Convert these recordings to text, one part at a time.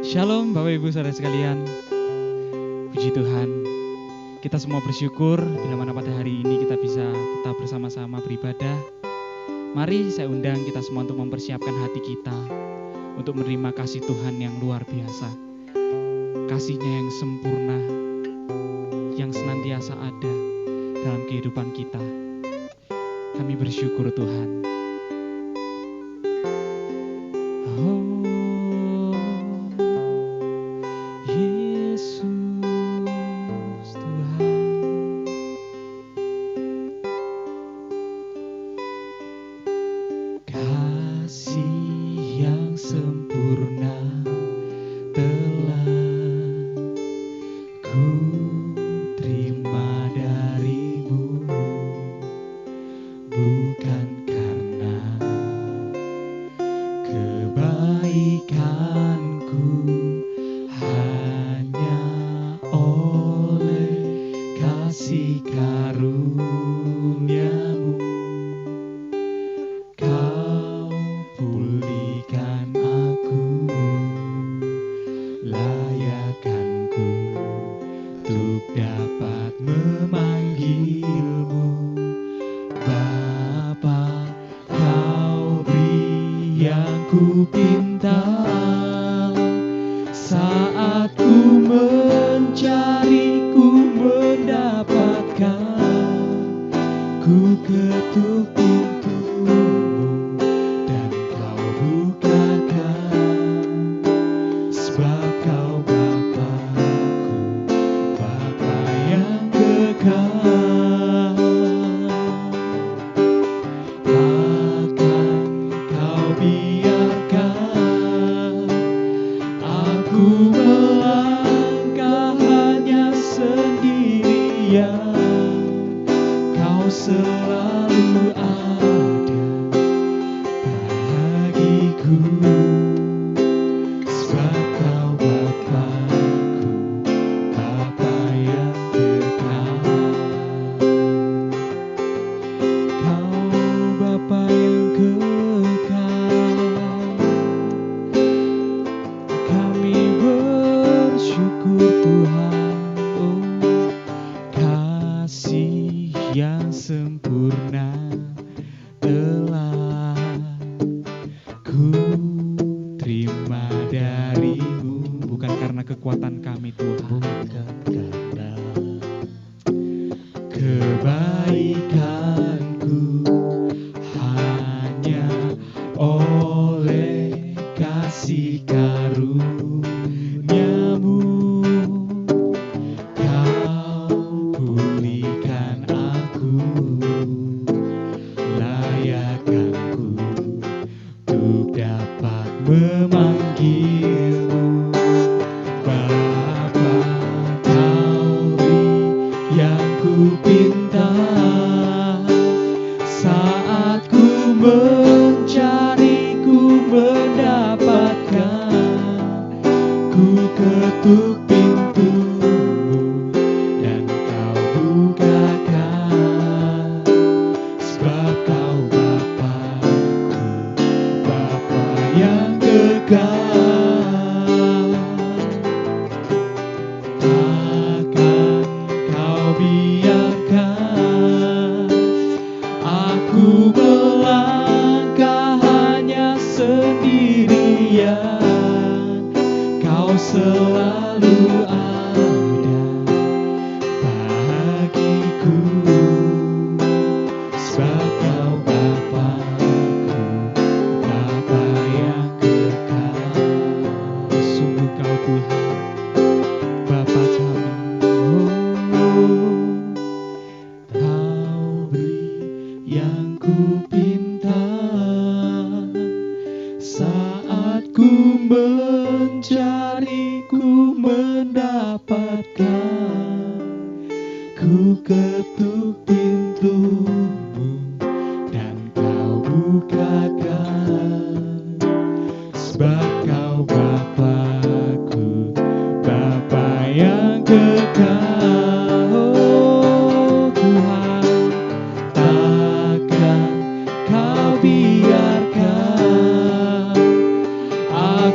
Shalom Bapak Ibu Saudara sekalian. Puji Tuhan, kita semua bersyukur bila mana pada hari ini kita bisa tetap bersama-sama beribadah. Mari saya undang kita semua untuk mempersiapkan hati kita untuk menerima kasih Tuhan yang luar biasa. Kasih-Nya yang sempurna, yang senantiasa ada dalam kehidupan kita. Kami bersyukur Tuhan.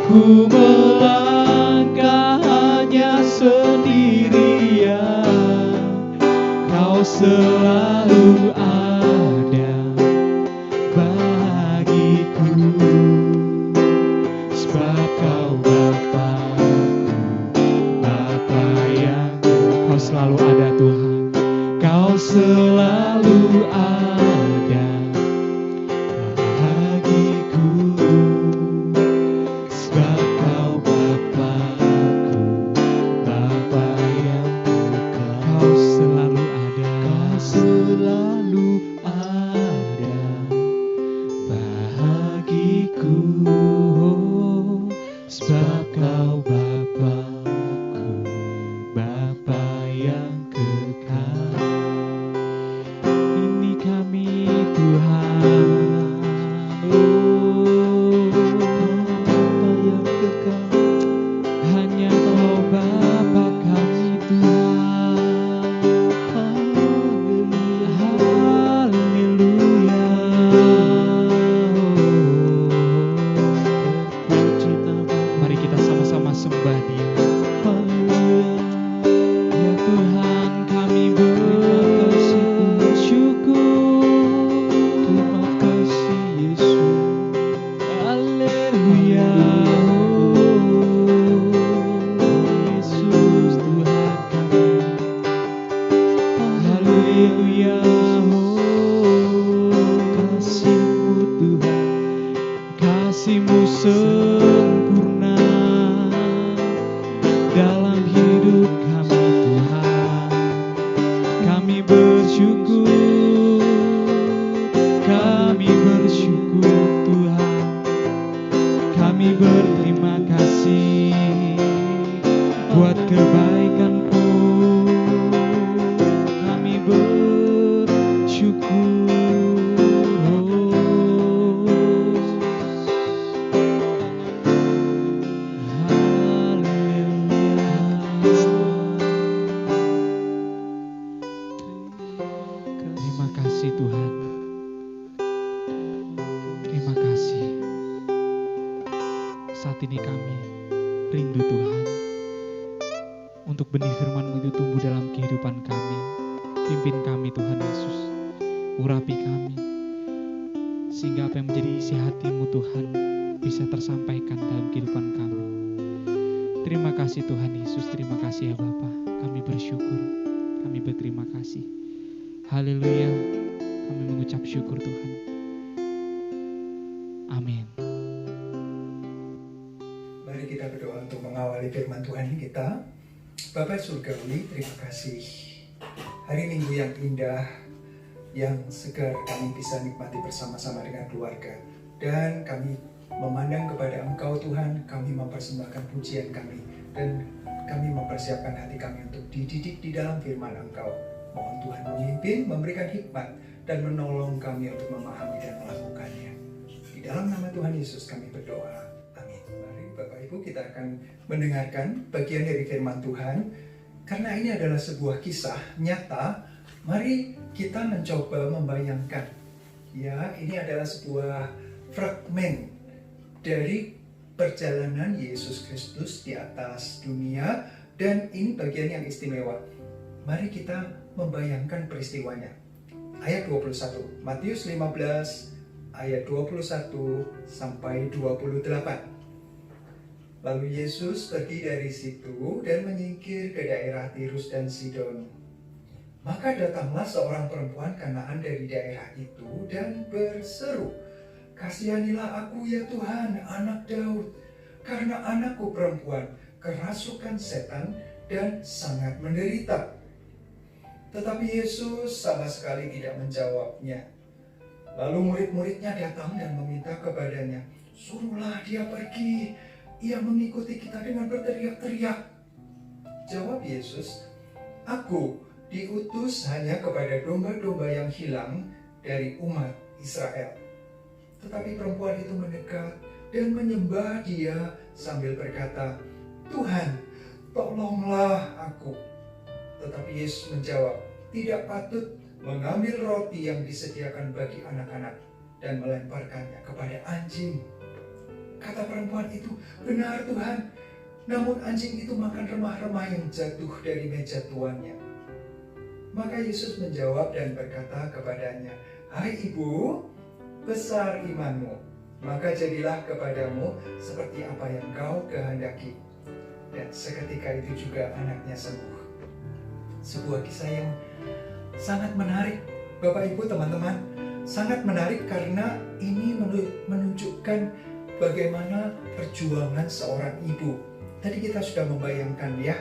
Ku melangkah selalu ada bagiku, sebab Kau Bapa-Ku, Bapa yang Kau selalu ada Tuhan, Kau selalu ada bagiku, sebab Kau Bapa-Ku, Bapa yang Kau selalu ada, Kau selalu ada bagiku, sebab Kau Bapa-Ku, Bapa yang kekal. Ini kami Tuhan, Bapa yang kekal, hanya Kau Bapa kami Tuhan. Haleluya. Mari kita sama-sama sembah Dia. Ya Tuhan, kami bersyukur. Terima kasih Yesus. Haleluya. Yesus Tuhan kami. Haleluya. Kasih-Mu Tuhan, kasih-Mu sempurna dalam hidup kami Tuhan. Kami bersyukur, kami bersyukur Tuhan. Kami berterima kasih buat kebaikan-Mu. Kami bersyukur. Terima kasih Tuhan. Terima kasih. Saat ini kami rindu Tuhan untuk benih firman-Mu itu tumbuh dalam kehidupan kami. Pimpin kami Tuhan Yesus. Urapi kami sehingga apa yang menjadi isi hati-Mu Tuhan bisa tersampaikan dalam kehidupan kami. Terima kasih Tuhan Yesus. Terima kasih ya Bapa. Kami bersyukur. Kami berterima kasih. Haleluya. Kami mengucap syukur Tuhan. Amin. Mari kita berdoa untuk mengawali firman Tuhan kita. Bapa Surgawi, terima kasih. Hari Minggu yang indah, yang segar kami bisa nikmati bersama-sama dengan keluarga. Dan kami memandang kepada Engkau Tuhan, kami mempersembahkan pujian kami. Dan kami mempersiapkan hati kami untuk dididik di dalam firman Engkau. Mohon Tuhan memimpin, memberikan hikmat, dan menolong kami untuk memahami dan melakukannya. Di dalam nama Tuhan Yesus kami berdoa. Amin. Mari Bapak Ibu kita akan mendengarkan bagian dari firman Tuhan. Karena ini adalah sebuah kisah nyata, mari kita mencoba membayangkan. Ya, ini adalah sebuah fragmen dari perjalanan Yesus Kristus di atas dunia, dan ini bagian yang istimewa. Mari kita membayangkan peristiwanya. Ayat 21, Matius 15 ayat 21 sampai 28. Lalu Yesus pergi dari situ dan menyingkir ke daerah Tirus dan Sidon. Maka datanglah seorang perempuan Kanaan dari daerah itu dan berseru, "Kasihanilah aku ya Tuhan, anak Daud, karena anakku perempuan kerasukan setan dan sangat menderita." Tetapi Yesus sama sekali tidak menjawabnya. Lalu murid-muridnya datang dan meminta kepadanya, "Suruhlah dia pergi, ia mengikuti kita dengan berteriak-teriak." Jawab Yesus, "Aku diutus hanya kepada domba-domba yang hilang dari umat Israel." Tetapi perempuan itu mendekat dan menyembah Dia sambil berkata, "Tuhan, tolonglah aku." Tetapi Yesus menjawab, "Tidak patut mengambil roti yang disediakan bagi anak-anak dan melemparkannya kepada anjing." Kata perempuan itu, "Benar Tuhan, namun anjing itu makan remah-remah yang jatuh dari meja tuannya." Maka Yesus menjawab dan berkata kepadanya, "Hai ibu, besar imanmu, maka jadilah kepadamu seperti apa yang kau kehendaki." Dan seketika itu juga anaknya sembuh. Sebuah kisah yang sangat menarik, Bapak Ibu, teman-teman. Sangat menarik karena ini menunjukkan bagaimana perjuangan seorang ibu. Tadi kita sudah membayangkan ya,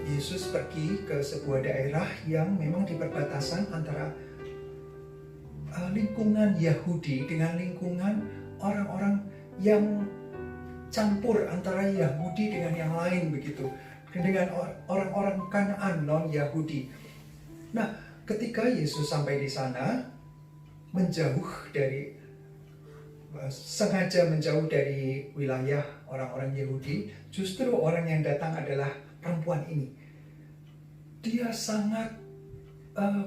Yesus pergi ke sebuah daerah yang memang di perbatasan antara lingkungan Yahudi dengan lingkungan orang-orang yang campur antara Yahudi dengan yang lain begitu, dengan orang-orang Kanaan non-Yahudi. Nah, ketika Yesus sampai di sana, sengaja menjauh dari wilayah orang-orang Yahudi, justru orang yang datang adalah perempuan ini. Dia sangat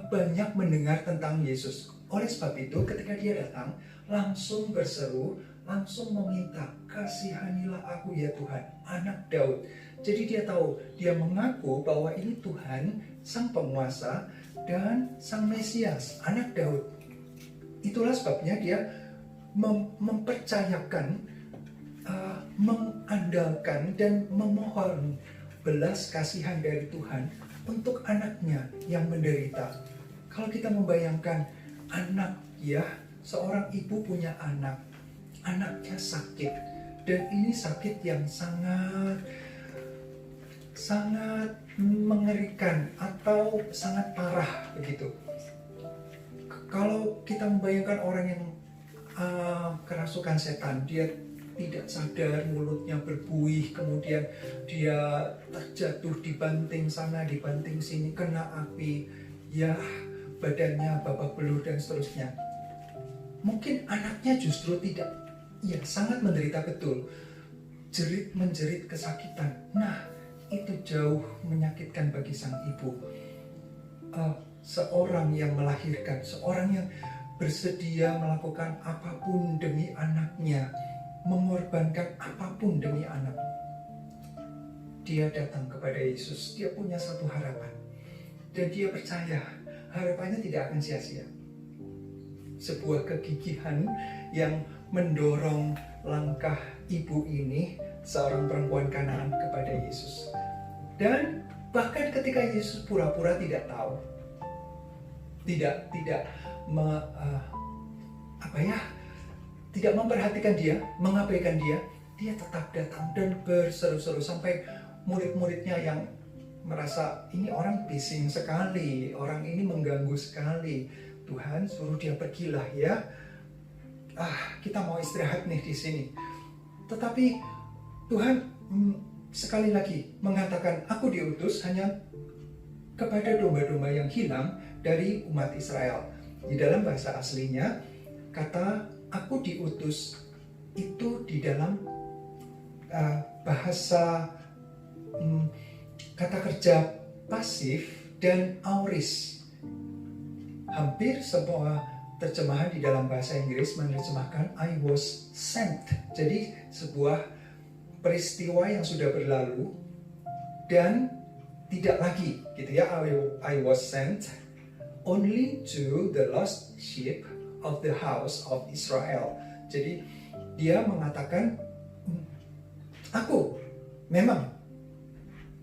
banyak mendengar tentang Yesus. Oleh sebab itu, ketika dia datang, langsung berseru, langsung meminta, "Kasihanilah aku ya Tuhan, anak Daud." Jadi dia tahu, dia mengaku bahwa ini Tuhan, sang penguasa dan sang Mesias, anak Daud. Itulah sebabnya dia mempercayakan, mengandalkan dan memohon belas kasihan dari Tuhan untuk anaknya yang menderita. Kalau kita membayangkan anak ya, seorang ibu punya anak, anaknya sakit, dan ini sakit yang sangat mengerikan atau sangat parah begitu. Kalau kita membayangkan orang yang kerasukan setan, dia tidak sadar, mulutnya berbuih, kemudian dia terjatuh, dibanting sana, dibanting sini, kena api, ya badannya babak belur dan seterusnya. Mungkin anaknya justru tidak, ya sangat menderita betul, menjerit kesakitan. Nah, itu jauh menyakitkan bagi sang ibu. Seorang yang melahirkan, seorang yang bersedia melakukan apapun demi anaknya, mengorbankan apapun demi anak. Dia datang kepada Yesus, dia punya satu harapan, dan dia percaya harapannya tidak akan sia-sia. Sebuah kegigihan yang mendorong langkah ibu ini, seorang perempuan Kanaan, kepada Yesus. Dan bahkan ketika Yesus pura-pura tidak tahu, tidak memperhatikan dia, mengabaikan dia, dia tetap datang dan berseru-seru sampai murid-muridnya yang merasa ini orang bising sekali, orang ini mengganggu sekali. Tuhan suruh dia pergilah ya. Kita mau istirahat nih di sini. Tetapi Tuhan sekali lagi mengatakan, "Aku diutus hanya kepada domba-domba yang hilang dari umat Israel." Di dalam bahasa aslinya, kata "aku diutus" itu di dalam bahasa kata kerja pasif dan aorist. Hampir semua terjemahan di dalam bahasa Inggris menerjemahkan "I was sent". Jadi sebuah peristiwa yang sudah berlalu dan tidak lagi gitu ya, I was sent only to the lost sheep of the house of Israel. Jadi dia mengatakan, aku memang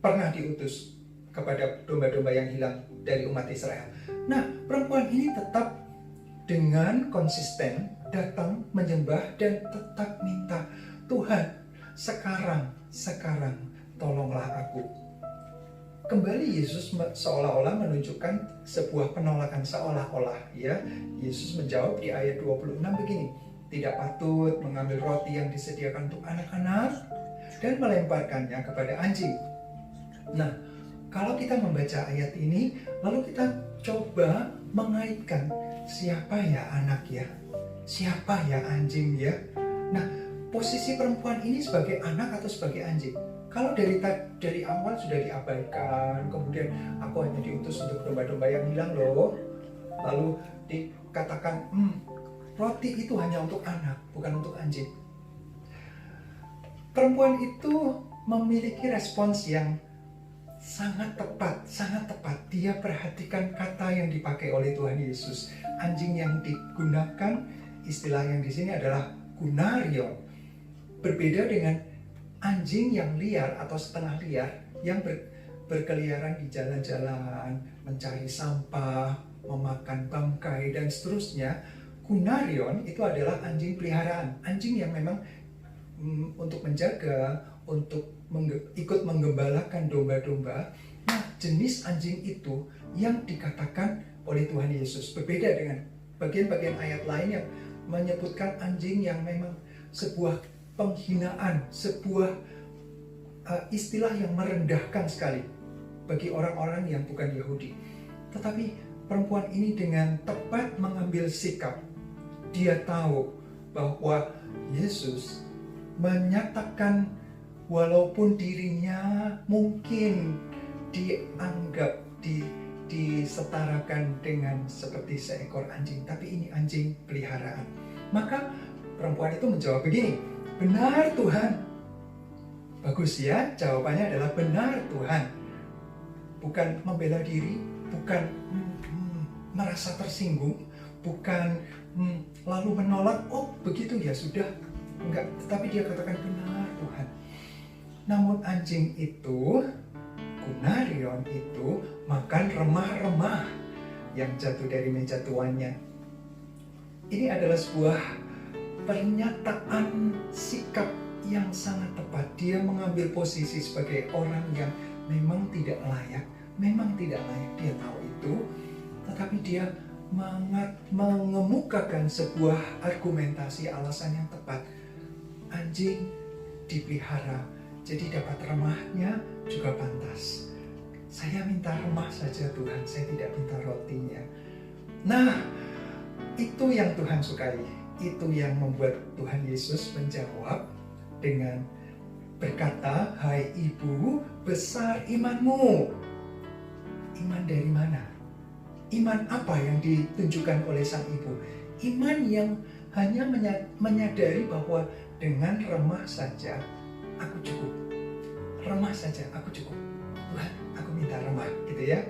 pernah diutus kepada domba-domba yang hilang dari umat Israel. Nah, perempuan ini tetap dengan konsisten datang menyembah dan tetap minta, Tuhan, sekarang tolonglah aku. Kembali Yesus seolah-olah menunjukkan sebuah penolakan, seolah-olah ya. Yesus menjawab di ayat 26 begini, "Tidak patut mengambil roti yang disediakan untuk anak-anak dan melemparkannya kepada anjing." Nah, kalau kita membaca ayat ini, lalu kita coba mengaitkan, siapa ya anak ya? Siapa ya anjing ya? Nah, posisi perempuan ini sebagai anak atau sebagai anjing? Kalau dari awal sudah diabaikan, kemudian aku hanya diutus untuk domba-domba yang hilang loh. Lalu dikatakan, roti itu hanya untuk anak, bukan untuk anjing. Perempuan itu memiliki respons yang sangat tepat. Dia perhatikan kata yang dipakai oleh Tuhan Yesus. Anjing yang digunakan, istilah yang di sini adalah gunarion. Berbeda dengan anjing yang liar atau setengah liar yang berkeliaran di jalan-jalan, mencari sampah, memakan bangkai, dan seterusnya. Gunarion itu adalah anjing peliharaan, anjing yang memang untuk menjaga, untuk ikut menggembalakan domba-domba. Nah, jenis anjing itu yang dikatakan oleh Tuhan Yesus. Berbeda dengan bagian-bagian ayat lain yang menyebutkan anjing yang memang sebuah penghinaan, sebuah istilah yang merendahkan sekali bagi orang-orang yang bukan Yahudi. Tetapi perempuan ini dengan tepat mengambil sikap. Dia tahu bahwa Yesus menyatakan walaupun dirinya mungkin dianggap disetarakan dengan seperti seekor anjing, tapi ini anjing peliharaan. Maka perempuan itu menjawab begini, "Benar Tuhan." Bagus ya, jawabannya adalah benar Tuhan. Bukan membela diri, bukan merasa tersinggung, bukan lalu menolak, "Oh begitu ya sudah." Enggak, tetapi dia katakan, "Benar Tuhan." Namun anjing itu, gunarion itu, makan remah-remah yang jatuh dari meja tuannya. Ini adalah sebuah pernyataan sikap yang sangat tepat. Dia mengambil posisi sebagai orang yang memang tidak layak. Dia tahu itu, tetapi dia mengemukakan sebuah argumentasi alasan yang tepat. Anjing dipelihara, jadi dapat remahnya juga pantas. Saya minta remah saja Tuhan, saya tidak minta rotinya. Nah, itu yang Tuhan sukai. Itu yang membuat Tuhan Yesus menjawab dengan berkata, "Hai ibu, besar imanmu." Iman dari mana? Iman apa yang ditunjukkan oleh sang ibu? Iman yang hanya menyadari bahwa dengan remah saja aku cukup. Remah saja aku cukup. Tuhan, aku minta remah, gitu ya.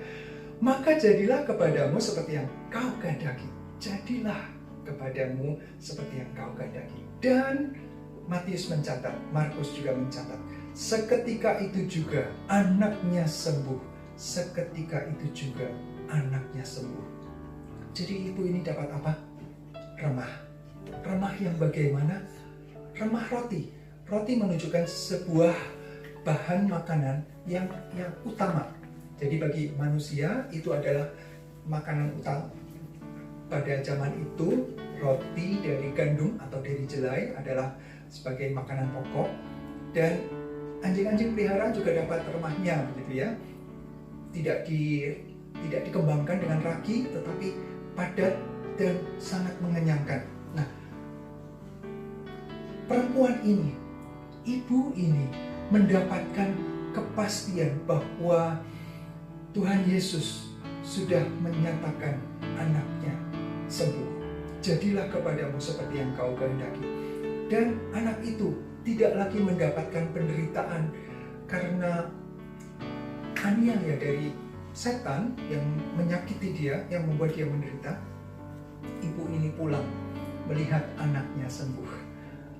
"Maka jadilah kepadamu seperti yang kau kehendaki." Jadilah kepadamu seperti yang kau kehendaki. Dan Matius mencatat, Markus juga mencatat, seketika itu juga anaknya sembuh. Seketika itu juga anaknya sembuh. Jadi ibu ini dapat apa? Remah. Remah yang bagaimana? Remah roti. Roti menunjukkan sebuah bahan makanan yang utama. Jadi bagi manusia itu adalah makanan utama. Pada zaman itu roti dari gandum atau dari jelai adalah sebagai makanan pokok, dan anjing-anjing peliharaan juga dapat remahnya, begitu ya. Tidak dikembangkan dengan ragi, tetapi padat dan sangat mengenyangkan. Nah, perempuan ini, ibu ini mendapatkan kepastian bahwa Tuhan Yesus sudah menyatakan anaknya sembuh. Jadilah kepadamu seperti yang kau kehendaki. Dan anak itu tidak lagi mendapatkan penderitaan karena aniaya dari setan yang menyakiti dia, yang membuat dia menderita. Ibu ini pulang melihat anaknya sembuh.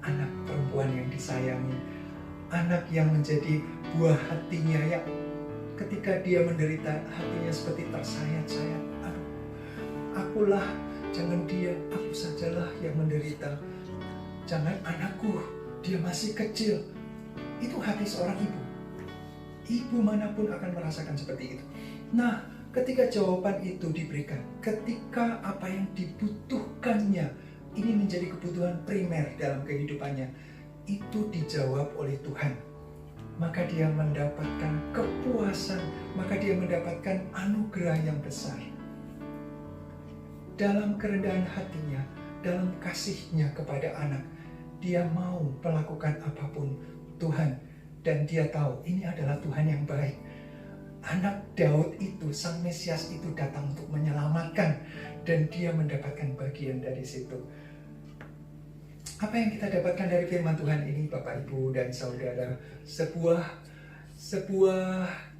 Anak perempuan yang disayangi, anak yang menjadi buah hatinya, yang ketika dia menderita hatinya seperti tersayat-sayat. Aduh, akulah, jangan dia, aku sajalah yang menderita. Jangan anakku, dia masih kecil. Itu hati seorang ibu. Ibu manapun akan merasakan seperti itu. Nah, ketika jawaban itu diberikan, ketika apa yang dibutuhkannya, ini menjadi kebutuhan primer dalam kehidupannya, itu dijawab oleh Tuhan. Maka dia mendapatkan kepuasan, maka dia mendapatkan anugerah yang besar. Dalam kerendahan hatinya, dalam kasihnya kepada anak, dia mau melakukan apapun Tuhan. Dan dia tahu ini adalah Tuhan yang baik. Anak Daud itu, Sang Mesias itu datang untuk menyelamatkan. Dan dia mendapatkan bagian dari situ. Apa yang kita dapatkan dari firman Tuhan ini, Bapak, Ibu, dan Saudara? Sebuah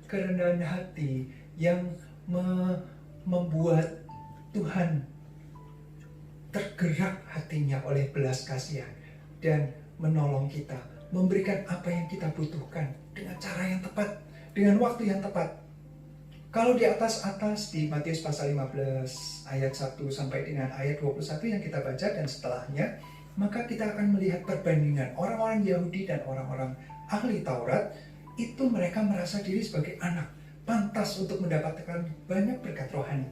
kerendahan hati yang membuat Tuhan tergerak hatinya oleh belas kasihan dan menolong kita, memberikan apa yang kita butuhkan dengan cara yang tepat, dengan waktu yang tepat. Kalau di atas di Matius pasal 15 ayat 1 sampai dengan ayat 21 yang kita baca dan setelahnya, maka kita akan melihat perbandingan orang-orang Yahudi dan orang-orang ahli Taurat. Itu mereka merasa diri sebagai anak, pantas untuk mendapatkan banyak berkat rohani.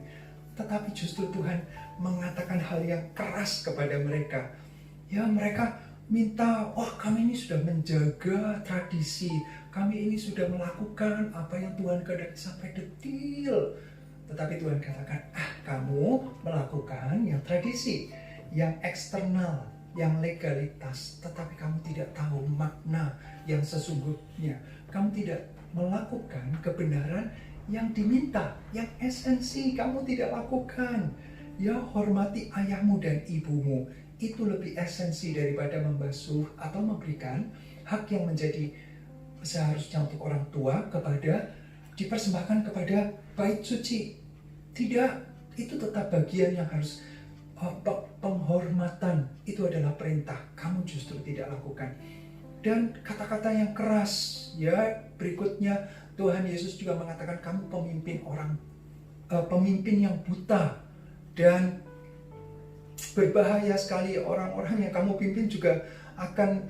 Tetapi justru Tuhan mengatakan hal yang keras kepada mereka. Ya, mereka minta, kami ini sudah menjaga tradisi, kami ini sudah melakukan apa yang Tuhan kehendaki sampai detil. Tetapi Tuhan katakan, kamu melakukan yang tradisi, yang eksternal, yang legalitas, tetapi kamu tidak tahu makna yang sesungguhnya. Kamu tidak melakukan kebenaran yang diminta, yang esensi kamu tidak lakukan. Ya, hormati ayahmu dan ibumu. Itu lebih esensi daripada membasuh atau memberikan hak yang menjadi seharusnya untuk orang tua dipersembahkan kepada bait suci. Tidak, itu tetap bagian yang harus penghormatan. Itu adalah perintah, kamu justru tidak lakukan. Dan kata-kata yang keras, ya, berikutnya Tuhan Yesus juga mengatakan kamu pemimpin yang buta, dan berbahaya sekali orang-orang yang kamu pimpin juga akan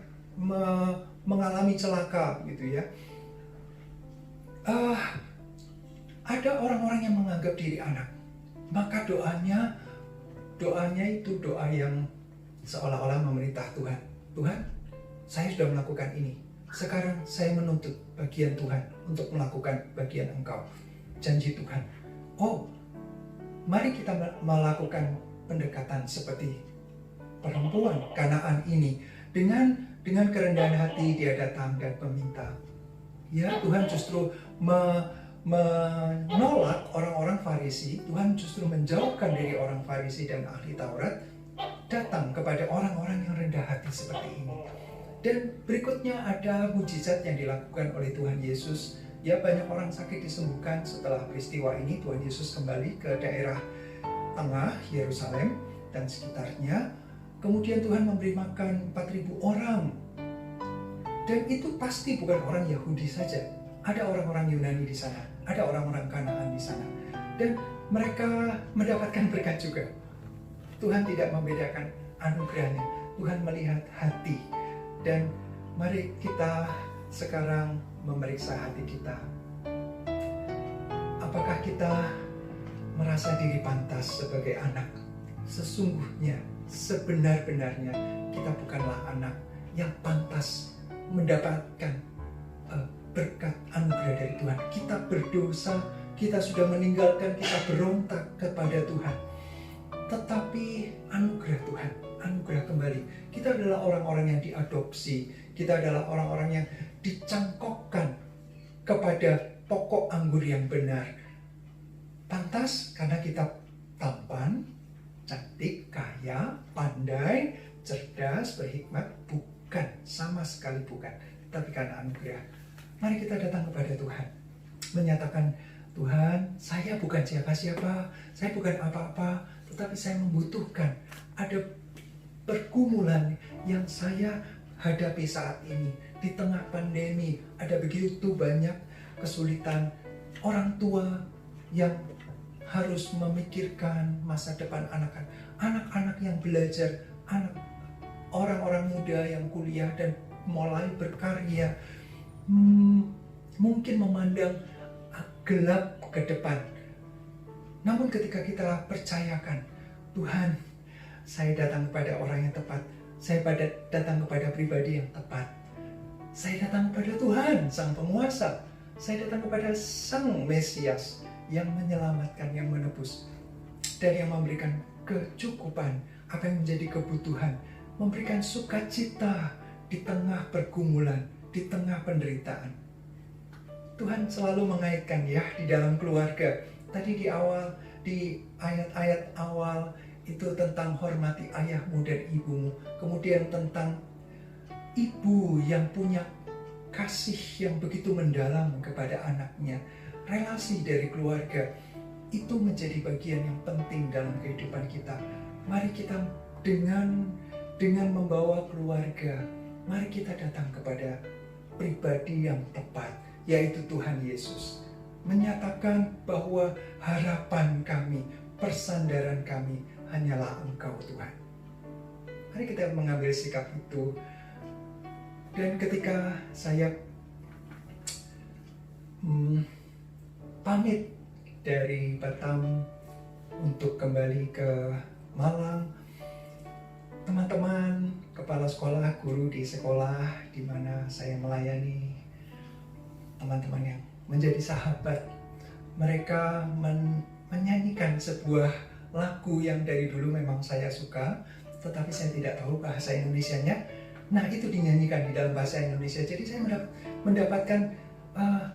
mengalami celaka, gitu ya. Ada orang-orang yang menganggap diri anak, maka doanya itu doa yang seolah-olah memerintah Tuhan. Tuhan, saya sudah melakukan ini. Sekarang saya menuntut bagian Tuhan untuk melakukan bagian Engkau. Janji Tuhan. Mari kita melakukan pendekatan seperti perempuan Kanaan ini. Dengan kerendahan hati dia datang dan meminta. Ya, Tuhan justru menolak orang-orang Farisi. Tuhan justru menjauhkan dari orang Farisi dan ahli Taurat, datang kepada orang-orang yang rendah hati seperti ini. Dan berikutnya ada mujizat yang dilakukan oleh Tuhan Yesus. Ya, banyak orang sakit disembuhkan setelah peristiwa ini. Tuhan Yesus kembali ke daerah tengah Yerusalem dan sekitarnya. Kemudian Tuhan memberi makan 4.000 orang. Dan itu pasti bukan orang Yahudi saja. Ada orang-orang Yunani di sana, ada orang-orang Kanaan di sana. Dan mereka mendapatkan berkat juga. Tuhan tidak membedakan anugerahnya. Tuhan melihat hati. Dan mari kita sekarang memeriksa hati kita. Apakah kita merasa diri pantas sebagai anak? Sesungguhnya, sebenar-benarnya kita bukanlah anak yang pantas mendapatkan berkat anugerah dari Tuhan. Kita berdosa, kita sudah meninggalkan, kita berontak kepada Tuhan. Tetapi anugerah Tuhan, anugerah kembali. Kita adalah orang-orang yang diadopsi, kita adalah orang-orang yang dicangkokkan kepada pokok anggur yang benar. Pantas karena kita tampan, cantik, kaya, pandai, cerdas, berhikmat? Bukan, sama sekali bukan. Tapi karena anugerah. Mari kita datang kepada Tuhan, menyatakan, Tuhan, saya bukan siapa-siapa, saya bukan apa-apa, tetapi saya membutuhkan. Ada pergumulan yang saya hadapi saat ini. Di tengah pandemi, ada begitu banyak kesulitan. Orang tua yang harus memikirkan masa depan anak-anak yang belajar, orang-orang muda yang kuliah dan mulai berkarya, mungkin memandang gelap ke depan. Namun ketika kita percayakan, Tuhan, saya datang kepada orang yang tepat, saya datang kepada pribadi yang tepat, saya datang kepada Tuhan, Sang Penguasa, saya datang kepada Sang Mesias yang menyelamatkan, yang menebus, dan yang memberikan kecukupan, apa yang menjadi kebutuhan, memberikan sukacita di tengah pergumulan, di tengah penderitaan. Tuhan selalu mengaitkan ya di dalam keluarga. Tadi di awal, di ayat-ayat awal itu tentang hormati ayahmu dan ibumu. Kemudian tentang ibu yang punya kasih yang begitu mendalam kepada anaknya. Relasi dari keluarga itu menjadi bagian yang penting dalam kehidupan kita. Mari kita dengan membawa keluarga, mari kita datang kepada pribadi yang tepat, yaitu Tuhan Yesus. Menyatakan bahwa harapan kami, persandaran kami hanyalah Engkau Tuhan. Mari kita mengambil sikap itu. Dan ketika saya pamit dari Batam untuk kembali ke Malang, teman-teman, kepala sekolah, guru di sekolah di mana saya melayani, teman-teman yang menjadi sahabat, mereka menyanyikan sebuah lagu yang dari dulu memang saya suka, tetapi saya tidak tahu bahasa Indonesianya. Nah, itu dinyanyikan di dalam bahasa Indonesia. Jadi saya mendapatkan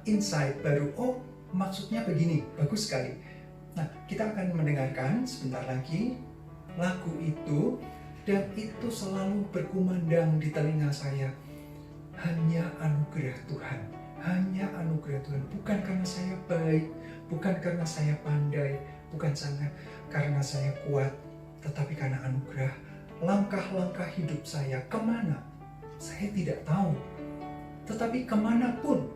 insight baru. Oh, maksudnya begini, bagus sekali. Nah, kita akan mendengarkan sebentar lagi lagu itu, dan itu selalu berkumandang di telinga saya. Hanya anugerah Tuhan, hanya anugerah Tuhan. Bukan karena saya baik, bukan karena saya pandai, bukan karena saya kuat, tetapi karena anugerah. Langkah-langkah hidup saya kemana? Saya tidak tahu. Tetapi kemanapun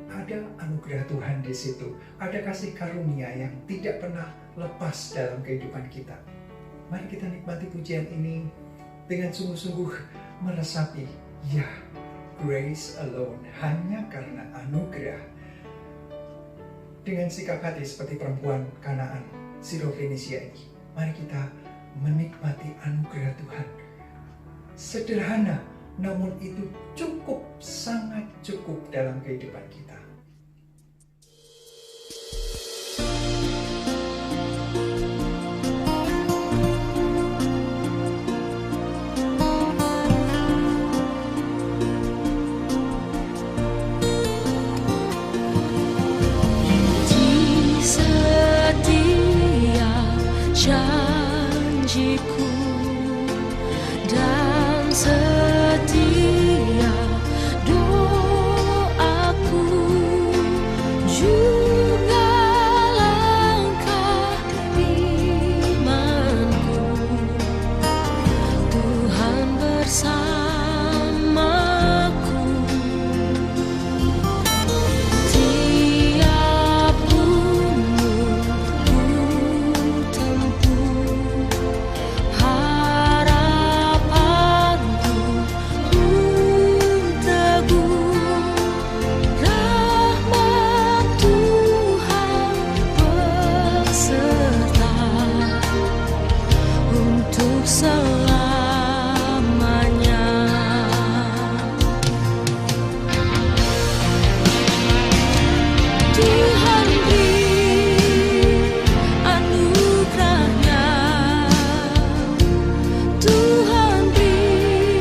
ada anugerah Tuhan di situ. Ada kasih karunia yang tidak pernah lepas dalam kehidupan kita. Mari kita nikmati pujian ini dengan sungguh-sungguh meresapi. Ya, grace alone, hanya karena anugerah. Dengan sikap hati seperti perempuan Kanaan, Sirofenisia ini, mari kita menikmati anugerah Tuhan. Sederhana, namun itu cukup, sangat cukup dalam kehidupan kita. Di setiap janjiku dan setiap doaku, juga langkah imanku, Tuhan bersamaku. Tiap gunung ku tempuh, harapanku pun teguh. Rahmat Tuhan beserta untuk selamanya. Tuhan beri anugerahnya, Tuhan beri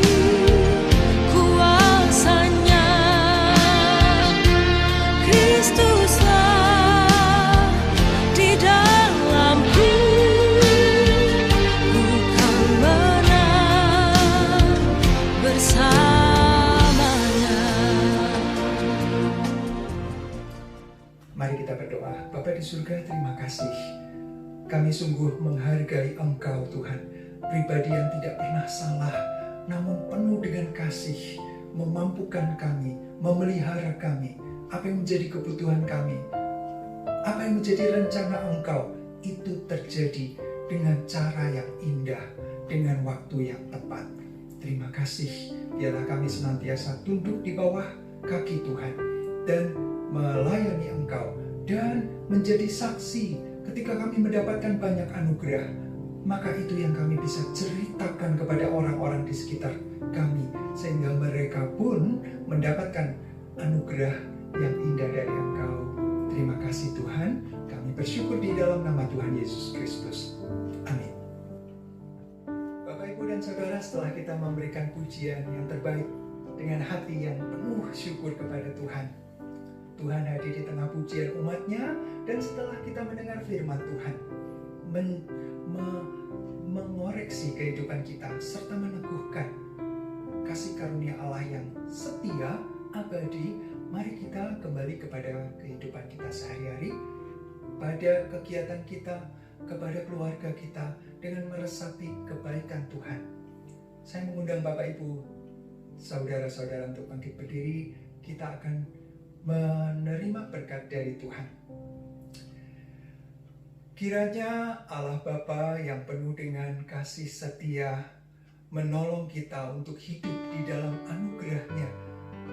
kuasanya. Kristuslah di dalamku, bukan menang bersamanya. Mari kita berdoa. Bapa di surga, terima kasih. Kami sungguh menghargai Engkau Tuhan, pribadi yang tidak pernah salah, namun penuh dengan kasih, memampukan kami, memelihara kami. Apa yang menjadi kebutuhan kami, apa yang menjadi rencana Engkau, itu terjadi dengan cara yang indah, dengan waktu yang tepat. Terima kasih. Biarlah kami senantiasa tunduk di bawah kaki Tuhan dan melayani Engkau dan menjadi saksi ketika kami mendapatkan banyak anugerah. Maka itu yang kami bisa ceritakan kepada orang-orang di sekitar kami, sehingga mereka pun mendapatkan anugerah yang indah dari Engkau. Terima kasih Tuhan, kami bersyukur di dalam nama Tuhan Yesus Kristus. Amin. Bapak, Ibu, dan Saudara, setelah kita memberikan pujian yang terbaik dengan hati yang penuh syukur kepada Tuhan, Tuhan hadir di tengah pujian umatnya, dan setelah kita mendengar firman Tuhan, mengoreksi kehidupan kita, serta meneguhkan kasih karunia Allah yang setia abadi, mari kita kembali kepada kehidupan kita sehari-hari, pada kegiatan kita, kepada keluarga kita dengan meresapi kebaikan Tuhan. Saya mengundang Bapak Ibu, saudara-saudara untuk bangkit berdiri. Kita akan menerima berkat dari Tuhan. Kiranya Allah Bapa yang penuh dengan kasih setia menolong kita untuk hidup di dalam anugerah-Nya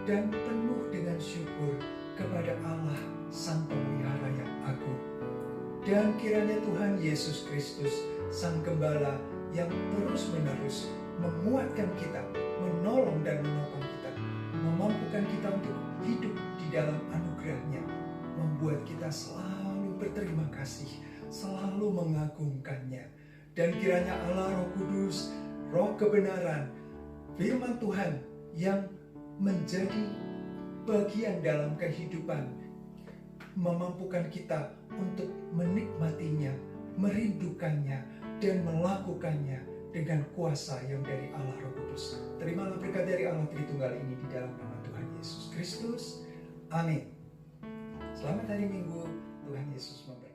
dan penuh dengan syukur kepada Allah Sang Pemelihara yang agung. Dan kiranya Tuhan Yesus Kristus, Sang Gembala yang terus-menerus menguatkan kita, menolong dan menopang kita, memampukan kita untuk hidup di dalam anugerah-Nya, membuat kita selalu berterima kasih, selalu mengagungkan-Nya. Dan kiranya Allah Roh Kudus, Roh kebenaran, firman Tuhan yang menjadi bagian dalam kehidupan, memampukan kita untuk menikmatinya, merindukannya, dan melakukannya dengan kuasa yang dari Allah Roh Kudus. Terimalah berkat dari Allah Tritunggal ini di dalam nama Tuhan Yesus Kristus. Amin. Selamat hari Minggu, Tuhan Yesus memberkati.